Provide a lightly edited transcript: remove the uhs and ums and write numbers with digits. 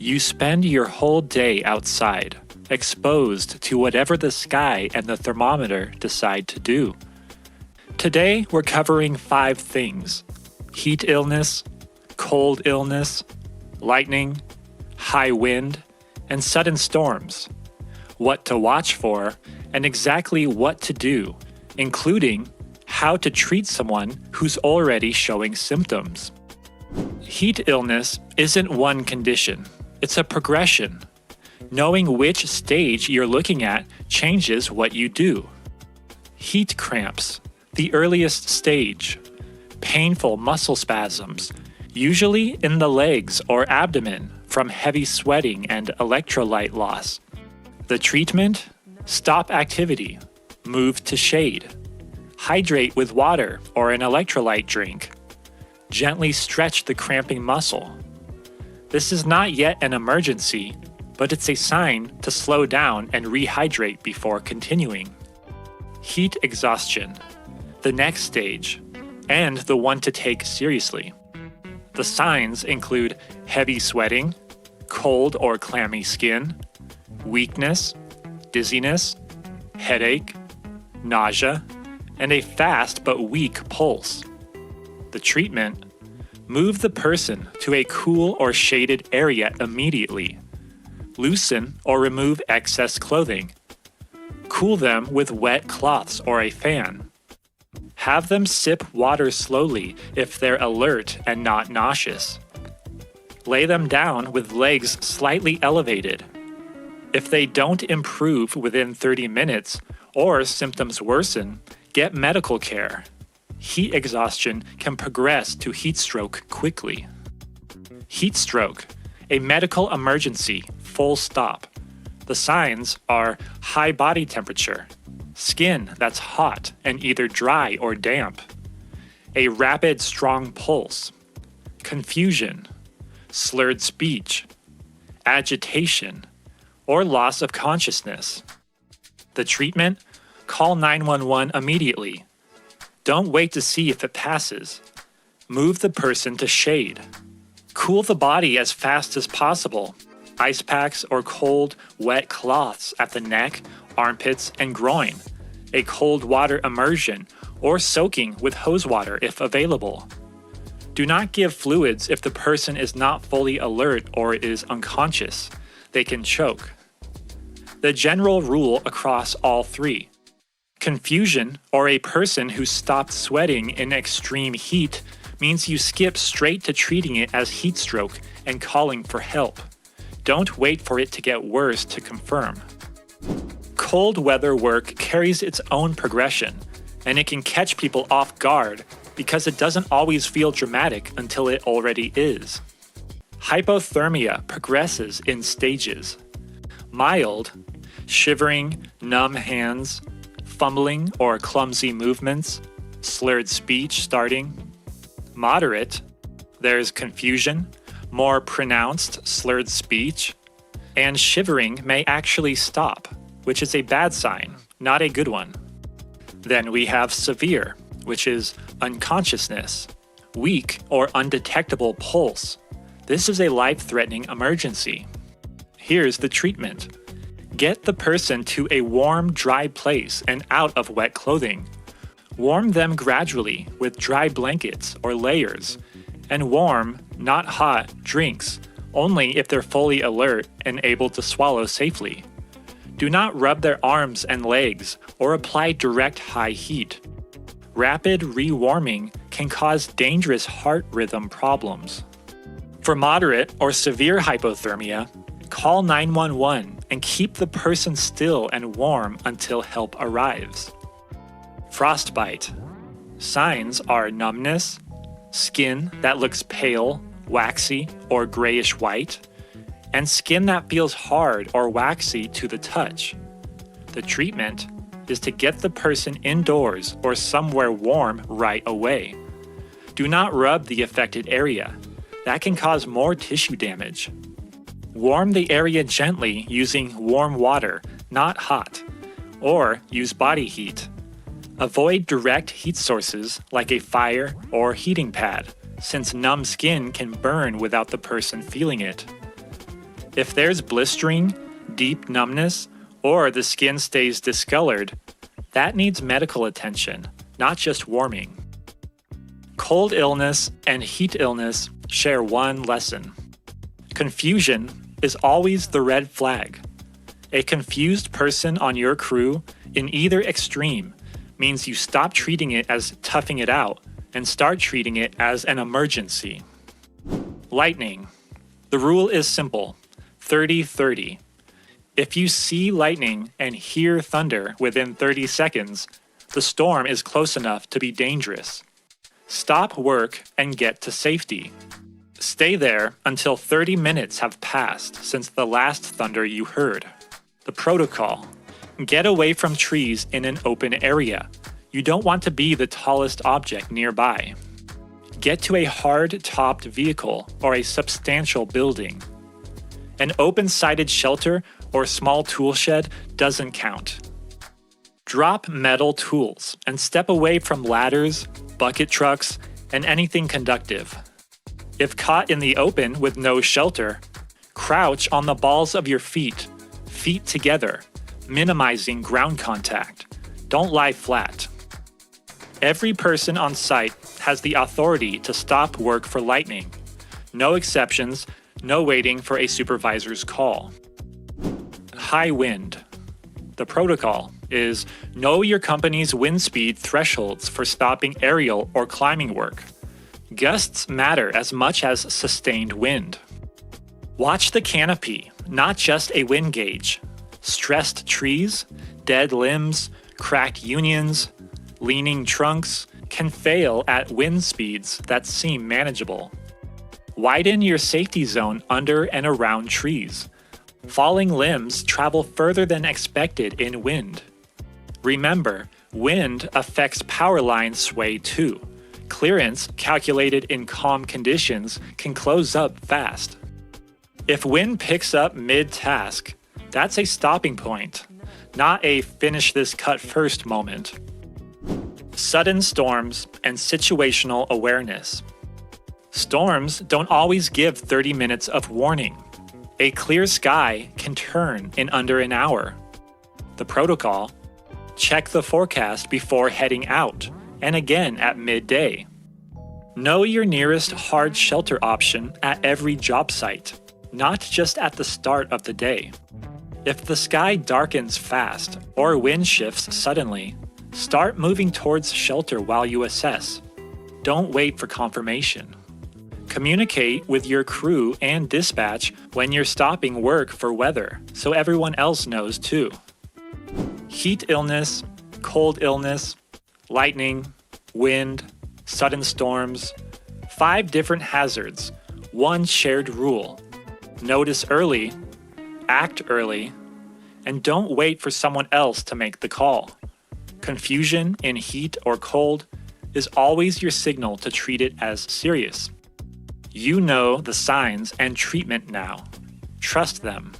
You spend your whole day outside, exposed to whatever the sky and the thermometer decide to do. Today, we're covering 5 things: heat illness, cold illness, lightning, high wind, and sudden storms, what to watch for, and exactly what to do, including how to treat someone who's already showing symptoms. Heat illness isn't one condition, it's a progression. Knowing which stage you're looking at changes what you do. Heat cramps, the earliest stage. Painful muscle spasms, usually in the legs or abdomen from heavy sweating and electrolyte loss. The treatment? Stop activity. Move to shade. Hydrate with water or an electrolyte drink. Gently stretch the cramping muscle. This is not yet an emergency, but it's a sign to slow down and rehydrate before continuing. Heat exhaustion, the next stage, and the one to take seriously. The signs include heavy sweating, cold or clammy skin, weakness, dizziness, headache, nausea, and a fast but weak pulse. The treatment? Move the person to a cool or shaded area immediately. Loosen or remove excess clothing. Cool them with wet cloths or a fan. Have them sip water slowly if they're alert and not nauseous. Lay them down with legs slightly elevated. If they don't improve within 30 minutes or symptoms worsen, get medical care. Heat exhaustion can progress to heat stroke quickly. Heat stroke, a medical emergency, full stop. The signs are high body temperature, skin that's hot and either dry or damp, a rapid strong pulse, confusion, slurred speech, agitation, or loss of consciousness. The treatment? Call 911 immediately. Don't wait to see if it passes. Move the person to shade. Cool the body as fast as possible. Ice packs or cold, wet cloths at the neck, armpits, and groin. A cold water immersion or soaking with hose water if available. Do not give fluids if the person is not fully alert or is unconscious. They can choke. The general rule across all 3. Confusion, or a person who stopped sweating in extreme heat, means you skip straight to treating it as heat stroke and calling for help. Don't wait for it to get worse to confirm. Cold weather work carries its own progression, and it can catch people off guard because it doesn't always feel dramatic until it already is. Hypothermia progresses in stages. Mild, shivering, numb hands, fumbling or clumsy movements, slurred speech starting. Moderate, there's confusion, more pronounced slurred speech, and shivering may actually stop, which is a bad sign, not a good one. Then we have severe, which is unconsciousness, weak or undetectable pulse. This is a life-threatening emergency. Here's the treatment. Get the person to a warm, dry place and out of wet clothing. Warm them gradually with dry blankets or layers, and warm, not hot, drinks, only if they're fully alert and able to swallow safely. Do not rub their arms and legs or apply direct high heat. Rapid rewarming can cause dangerous heart rhythm problems. For moderate or severe hypothermia, call 911 and keep the person still and warm until help arrives. Frostbite. Signs are numbness, skin that looks pale, waxy, or grayish white, and skin that feels hard or waxy to the touch. The treatment is to get the person indoors or somewhere warm right away. Do not rub the affected area. That can cause more tissue damage. Warm the area gently using warm water, not hot. or use body heat. Avoid direct heat sources like a fire or heating pad, since numb skin can burn without the person feeling it. If there's blistering, deep numbness, or the skin stays discolored, that needs medical attention, not just warming. Cold illness and heat illness share one lesson. Confusion is always the red flag. A confused person on your crew in either extreme means you stop treating it as toughing it out and start treating it as an emergency. Lightning. The rule is simple: 30-30. If you see lightning and hear thunder within 30 seconds, the storm is close enough to be dangerous. Stop work and get to safety. Stay there until 30 minutes have passed since the last thunder you heard. The protocol: get away from trees in an open area. You don't want to be the tallest object nearby. Get to a hard-topped vehicle or a substantial building. An open-sided shelter or small tool shed doesn't count. Drop metal tools and step away from ladders, bucket trucks, and anything conductive. If caught in the open with no shelter, crouch on the balls of your feet together, minimizing ground contact. Don't lie flat. Every person on site has the authority to stop work for lightning. No exceptions, no waiting for a supervisor's call. High wind. The protocol is know your company's wind speed thresholds for stopping aerial or climbing work. Gusts matter as much as sustained wind. Watch the canopy, not just a wind gauge. Stressed trees, dead limbs, cracked unions, leaning trunks can fail at wind speeds that seem manageable. Widen your safety zone under and around trees. Falling limbs travel further than expected in wind. Remember, wind affects power line sway too. Clearance calculated in calm conditions can close up fast. If wind picks up mid-task, that's a stopping point, not a finish this cut first moment. Sudden storms and situational awareness. Storms don't always give 30 minutes of warning. A clear sky can turn in under an hour. The protocol: check the forecast before heading out, and again at midday. Know your nearest hard shelter option at every job site, not just at the start of the day. If the sky darkens fast or wind shifts suddenly, start moving towards shelter while you assess. Don't wait for confirmation. Communicate with your crew and dispatch when you're stopping work for weather, so everyone else knows too. Heat illness, cold illness, lightning, wind, sudden storms. 5 different hazards, 1 shared rule. Notice early, act early, and don't wait for someone else to make the call. Confusion in heat or cold is always your signal to treat it as serious. You know the signs and treatment now. Trust them.